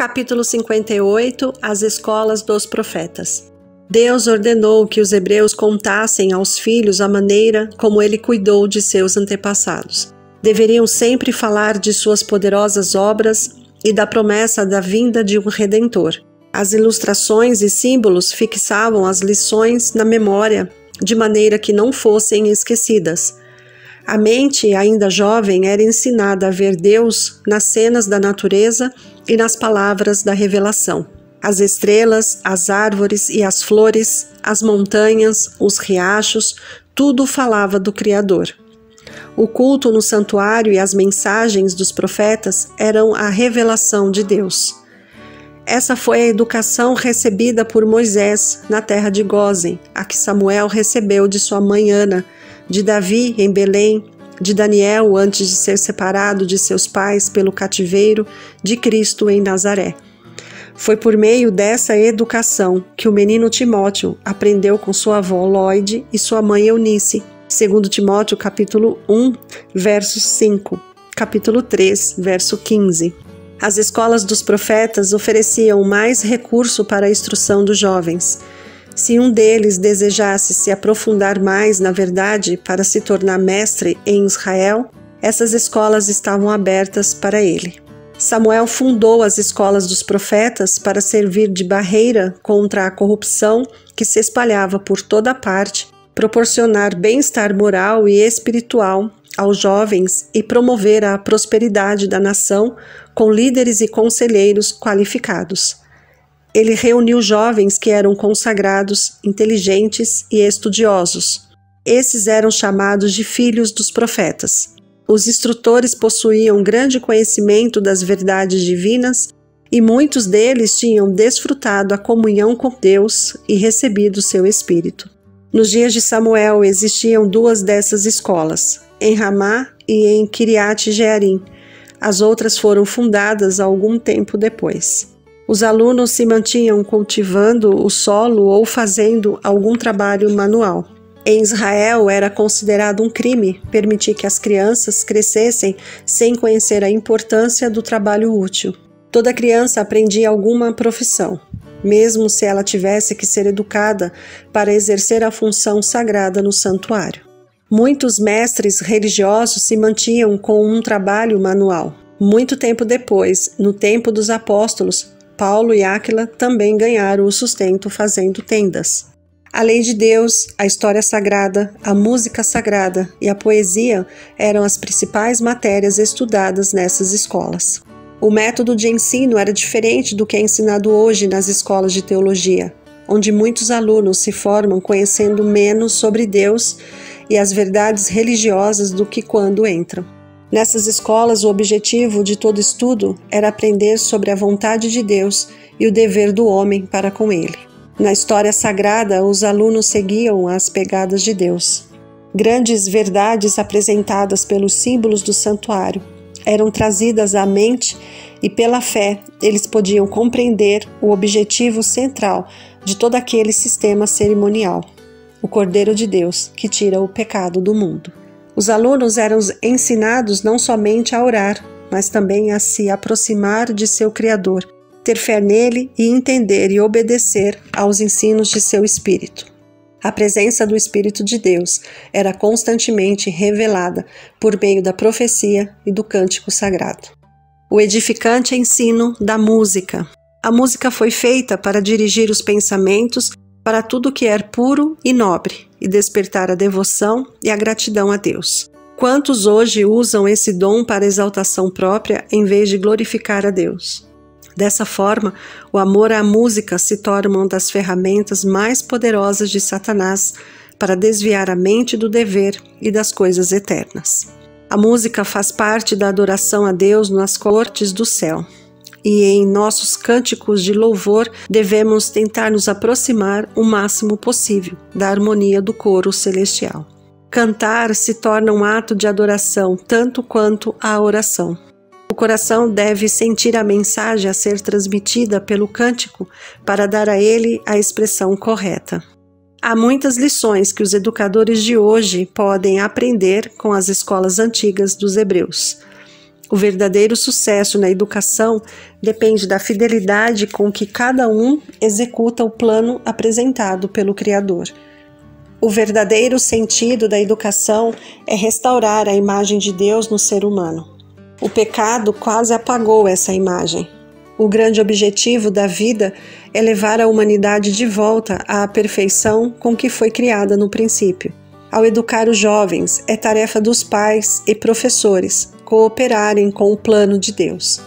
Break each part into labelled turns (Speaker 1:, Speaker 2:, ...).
Speaker 1: Capítulo 58 – As escolas dos profetas. Deus ordenou que os hebreus contassem aos filhos a maneira como ele cuidou de seus antepassados. Deveriam sempre falar de suas poderosas obras e da promessa da vinda de um Redentor. As ilustrações e símbolos fixavam as lições na memória de maneira que não fossem esquecidas. A mente, ainda jovem, era ensinada a ver Deus nas cenas da natureza e nas palavras da revelação. As estrelas, as árvores e as flores, as montanhas, os riachos, tudo falava do Criador. O culto no santuário e as mensagens dos profetas eram a revelação de Deus. Essa foi a educação recebida por Moisés na terra de Gósen, a que Samuel recebeu de sua mãe Ana, de Davi em Belém, de Daniel antes de ser separado de seus pais pelo cativeiro, de Cristo em Nazaré. Foi por meio dessa educação que o menino Timóteo aprendeu com sua avó Lóide e sua mãe Eunice, segundo Timóteo capítulo 1, verso 5, capítulo 3, verso 15. As escolas dos profetas ofereciam mais recurso para a instrução dos jovens. Se um deles desejasse se aprofundar mais na verdade para se tornar mestre em Israel, essas escolas estavam abertas para ele. Samuel fundou as escolas dos profetas para servir de barreira contra a corrupção que se espalhava por toda parte, proporcionar bem-estar moral e espiritual aos jovens e promover a prosperidade da nação com líderes e conselheiros qualificados. Ele reuniu jovens que eram consagrados, inteligentes e estudiosos. Esses eram chamados de filhos dos profetas. Os instrutores possuíam grande conhecimento das verdades divinas e muitos deles tinham desfrutado a comunhão com Deus e recebido seu Espírito. Nos dias de Samuel existiam duas dessas escolas, em Ramá e em Kiriat Jearim. As outras foram fundadas algum tempo depois. Os alunos se mantinham cultivando o solo ou fazendo algum trabalho manual. Em Israel era considerado um crime permitir que as crianças crescessem sem conhecer a importância do trabalho útil. Toda criança aprendia alguma profissão, mesmo se ela tivesse que ser educada para exercer a função sagrada no santuário. Muitos mestres religiosos se mantinham com um trabalho manual. Muito tempo depois, no tempo dos apóstolos, Paulo e Áquila também ganharam o sustento fazendo tendas. A lei de Deus, a história sagrada, a música sagrada e a poesia eram as principais matérias estudadas nessas escolas. O método de ensino era diferente do que é ensinado hoje nas escolas de teologia, onde muitos alunos se formam conhecendo menos sobre Deus e as verdades religiosas do que quando entram. Nessas escolas, o objetivo de todo estudo era aprender sobre a vontade de Deus e o dever do homem para com ele. Na história sagrada, os alunos seguiam as pegadas de Deus. Grandes verdades apresentadas pelos símbolos do santuário eram trazidas à mente e, pela fé, eles podiam compreender o objetivo central de todo aquele sistema cerimonial, o Cordeiro de Deus, que tira o pecado do mundo. Os alunos eram ensinados não somente a orar, mas também a se aproximar de seu Criador, ter fé nele e entender e obedecer aos ensinos de seu Espírito. A presença do Espírito de Deus era constantemente revelada por meio da profecia e do cântico sagrado. O edificante ensino da música. A música foi feita para dirigir os pensamentos para tudo que é puro e nobre e despertar a devoção e a gratidão a Deus. Quantos hoje usam esse dom para exaltação própria em vez de glorificar a Deus? Dessa forma, o amor à música se torna uma das ferramentas mais poderosas de Satanás para desviar a mente do dever e das coisas eternas. A música faz parte da adoração a Deus nas cortes do céu. E em nossos cânticos de louvor devemos tentar nos aproximar o máximo possível da harmonia do coro celestial. Cantar se torna um ato de adoração tanto quanto a oração. O coração deve sentir a mensagem a ser transmitida pelo cântico para dar a ele a expressão correta. Há muitas lições que os educadores de hoje podem aprender com as escolas antigas dos hebreus. O verdadeiro sucesso na educação depende da fidelidade com que cada um executa o plano apresentado pelo Criador. O verdadeiro sentido da educação é restaurar a imagem de Deus no ser humano. O pecado quase apagou essa imagem. O grande objetivo da vida é levar a humanidade de volta à perfeição com que foi criada no princípio. Ao educar os jovens, é tarefa dos pais e professores cooperarem com o plano de Deus.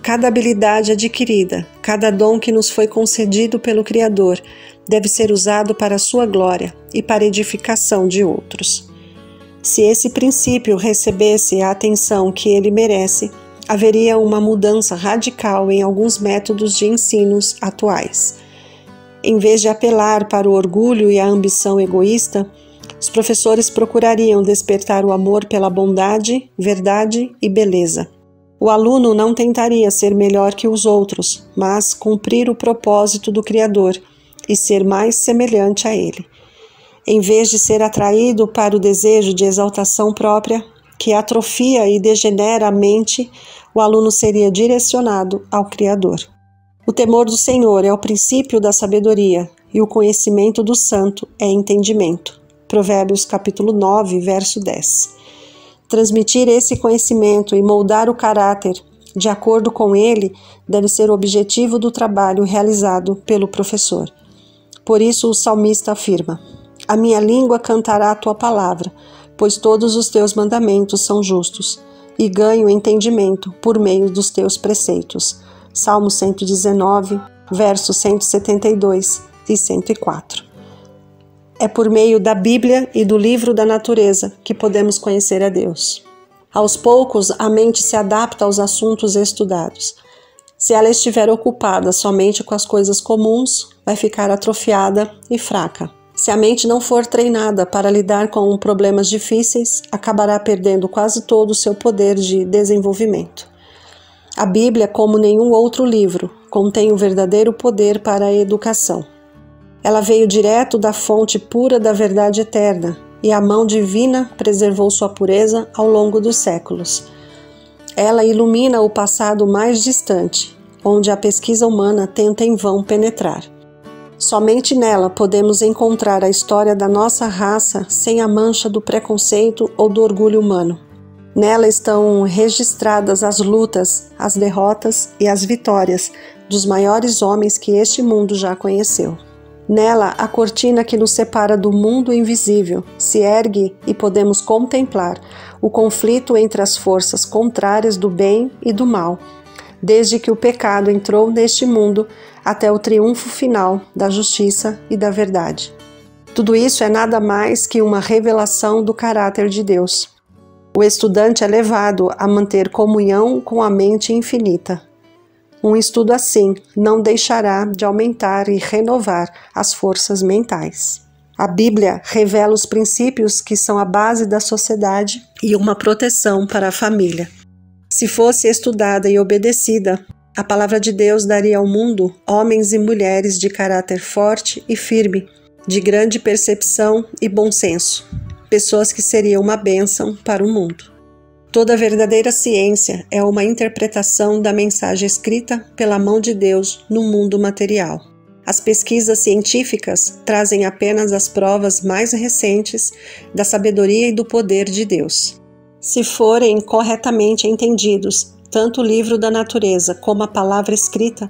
Speaker 1: Cada habilidade adquirida, cada dom que nos foi concedido pelo Criador, deve ser usado para a sua glória e para a edificação de outros. Se esse princípio recebesse a atenção que ele merece, haveria uma mudança radical em alguns métodos de ensinos atuais. Em vez de apelar para o orgulho e a ambição egoísta, os professores procurariam despertar o amor pela bondade, verdade e beleza. O aluno não tentaria ser melhor que os outros, mas cumprir o propósito do Criador e ser mais semelhante a ele. Em vez de ser atraído para o desejo de exaltação própria, que atrofia e degenera a mente, o aluno seria direcionado ao Criador. O temor do Senhor é o princípio da sabedoria e o conhecimento do santo é entendimento. Provérbios capítulo 9, verso 10. Transmitir esse conhecimento e moldar o caráter de acordo com ele deve ser o objetivo do trabalho realizado pelo professor. Por isso o salmista afirma: a minha língua cantará a tua palavra, pois todos os teus mandamentos são justos, e ganho entendimento por meio dos teus preceitos. Salmo 119, versos 172 e 104. É por meio da Bíblia e do livro da natureza que podemos conhecer a Deus. Aos poucos, a mente se adapta aos assuntos estudados. Se ela estiver ocupada somente com as coisas comuns, vai ficar atrofiada e fraca. Se a mente não for treinada para lidar com problemas difíceis, acabará perdendo quase todo o seu poder de desenvolvimento. A Bíblia, como nenhum outro livro, contém o verdadeiro poder para a educação. Ela veio direto da fonte pura da verdade eterna, e a mão divina preservou sua pureza ao longo dos séculos. Ela ilumina o passado mais distante, onde a pesquisa humana tenta em vão penetrar. Somente nela podemos encontrar a história da nossa raça sem a mancha do preconceito ou do orgulho humano. Nela estão registradas as lutas, as derrotas e as vitórias dos maiores homens que este mundo já conheceu. Nela, a cortina que nos separa do mundo invisível se ergue e podemos contemplar o conflito entre as forças contrárias do bem e do mal, desde que o pecado entrou neste mundo até o triunfo final da justiça e da verdade. Tudo isso é nada mais que uma revelação do caráter de Deus. O estudante é levado a manter comunhão com a mente infinita. Um estudo assim não deixará de aumentar e renovar as forças mentais. A Bíblia revela os princípios que são a base da sociedade e uma proteção para a família. Se fosse estudada e obedecida, a palavra de Deus daria ao mundo homens e mulheres de caráter forte e firme, de grande percepção e bom senso, pessoas que seriam uma bênção para o mundo. Toda verdadeira ciência é uma interpretação da mensagem escrita pela mão de Deus no mundo material. As pesquisas científicas trazem apenas as provas mais recentes da sabedoria e do poder de Deus. Se forem corretamente entendidos, tanto o livro da natureza como a palavra escrita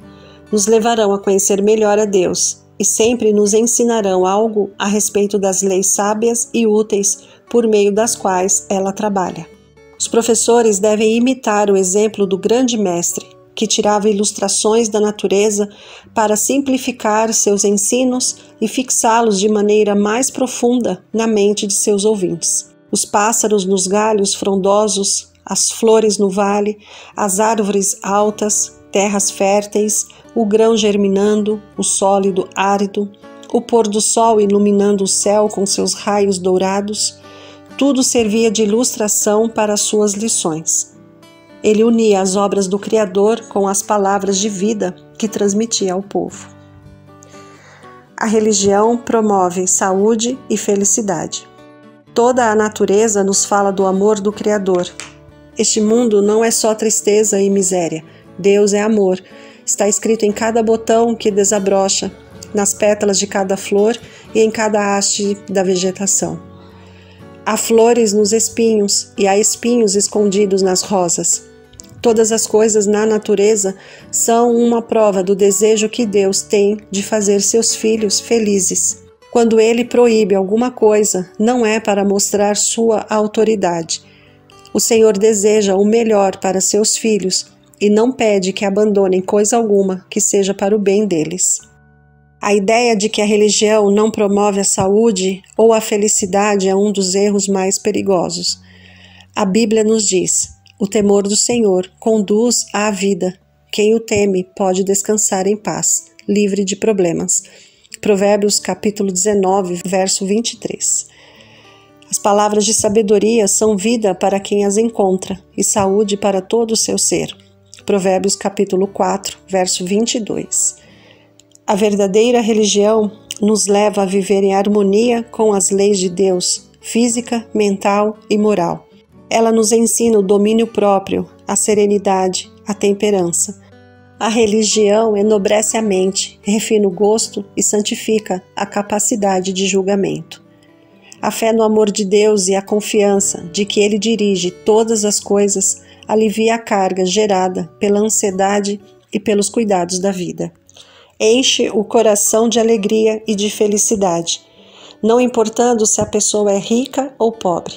Speaker 1: nos levarão a conhecer melhor a Deus e sempre nos ensinarão algo a respeito das leis sábias e úteis por meio das quais ela trabalha. Os professores devem imitar o exemplo do grande mestre, que tirava ilustrações da natureza para simplificar seus ensinos e fixá-los de maneira mais profunda na mente de seus ouvintes. Os pássaros nos galhos frondosos, as flores no vale, as árvores altas, terras férteis, o grão germinando, o sólido árido, o pôr do sol iluminando o céu com seus raios dourados, tudo servia de ilustração para as suas lições. Ele unia as obras do Criador com as palavras de vida que transmitia ao povo. A religião promove saúde e felicidade. Toda a natureza nos fala do amor do Criador. Este mundo não é só tristeza e miséria. Deus é amor. Está escrito em cada botão que desabrocha, nas pétalas de cada flor e em cada haste da vegetação. Há flores nos espinhos e há espinhos escondidos nas rosas. Todas as coisas na natureza são uma prova do desejo que Deus tem de fazer seus filhos felizes. Quando Ele proíbe alguma coisa, não é para mostrar sua autoridade. O Senhor deseja o melhor para seus filhos e não pede que abandonem coisa alguma que seja para o bem deles. A ideia de que a religião não promove a saúde ou a felicidade é um dos erros mais perigosos. A Bíblia nos diz: o temor do Senhor conduz à vida. Quem o teme pode descansar em paz, livre de problemas. Provérbios capítulo 19, verso 23. As palavras de sabedoria são vida para quem as encontra e saúde para todo o seu ser. Provérbios capítulo 4, verso 22. A verdadeira religião nos leva a viver em harmonia com as leis de Deus, física, mental e moral. Ela nos ensina o domínio próprio, a serenidade, a temperança. A religião enobrece a mente, refina o gosto e santifica a capacidade de julgamento. A fé no amor de Deus e a confiança de que Ele dirige todas as coisas alivia a carga gerada pela ansiedade e pelos cuidados da vida. Enche o coração de alegria e de felicidade, não importando se a pessoa é rica ou pobre.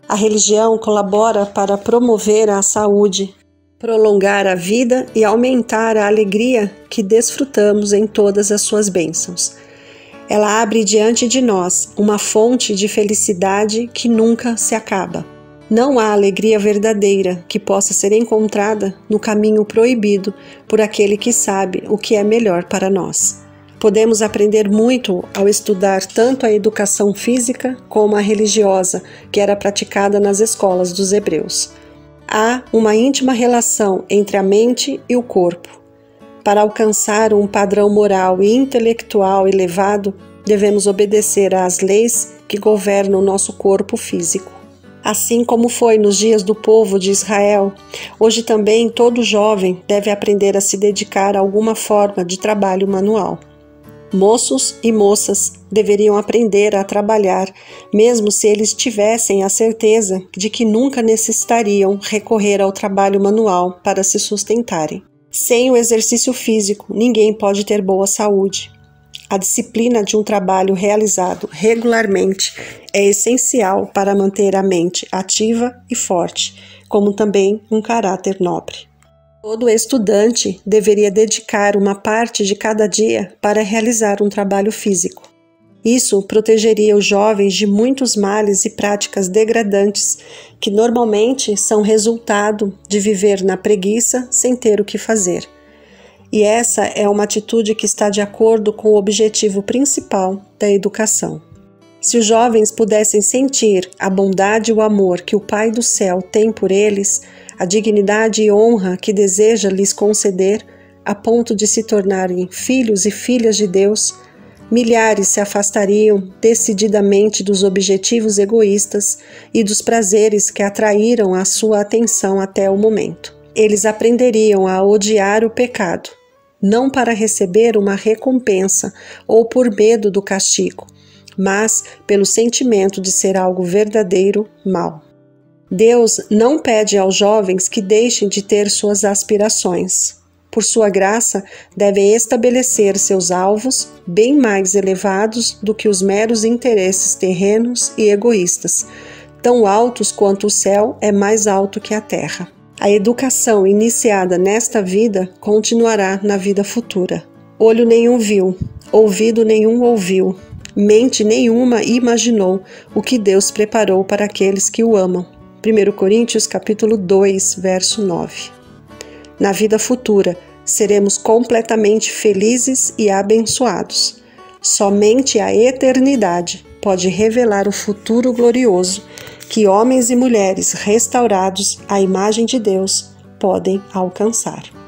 Speaker 1: A religião colabora para promover a saúde, prolongar a vida e aumentar a alegria que desfrutamos em todas as suas bênçãos. Ela abre diante de nós uma fonte de felicidade que nunca se acaba. Não há alegria verdadeira que possa ser encontrada no caminho proibido por aquele que sabe o que é melhor para nós. Podemos aprender muito ao estudar tanto a educação física como a religiosa que era praticada nas escolas dos hebreus. Há uma íntima relação entre a mente e o corpo. Para alcançar um padrão moral e intelectual elevado, devemos obedecer às leis que governam o nosso corpo físico. Assim como foi nos dias do povo de Israel, hoje também todo jovem deve aprender a se dedicar a alguma forma de trabalho manual. Moços e moças deveriam aprender a trabalhar, mesmo se eles tivessem a certeza de que nunca necessitariam recorrer ao trabalho manual para se sustentarem. Sem o exercício físico, ninguém pode ter boa saúde. A disciplina de um trabalho realizado regularmente é essencial para manter a mente ativa e forte, como também um caráter nobre. Todo estudante deveria dedicar uma parte de cada dia para realizar um trabalho físico. Isso protegeria os jovens de muitos males e práticas degradantes que normalmente são resultado de viver na preguiça sem ter o que fazer. E essa é uma atitude que está de acordo com o objetivo principal da educação. Se os jovens pudessem sentir a bondade e o amor que o Pai do Céu tem por eles, a dignidade e honra que deseja lhes conceder, a ponto de se tornarem filhos e filhas de Deus, milhares se afastariam decididamente dos objetivos egoístas e dos prazeres que atraíram a sua atenção até o momento. Eles aprenderiam a odiar o pecado, não para receber uma recompensa ou por medo do castigo, mas pelo sentimento de ser algo verdadeiro mal. Deus não pede aos jovens que deixem de ter suas aspirações. Por sua graça, devem estabelecer seus alvos bem mais elevados do que os meros interesses terrenos e egoístas, tão altos quanto o céu é mais alto que a terra. A educação iniciada nesta vida continuará na vida futura. Olho nenhum viu, ouvido nenhum ouviu, mente nenhuma imaginou o que Deus preparou para aqueles que o amam. 1 Coríntios capítulo 2, verso 9. Na vida futura, seremos completamente felizes e abençoados. Somente a eternidade pode revelar o futuro glorioso que homens e mulheres restaurados à imagem de Deus podem alcançar.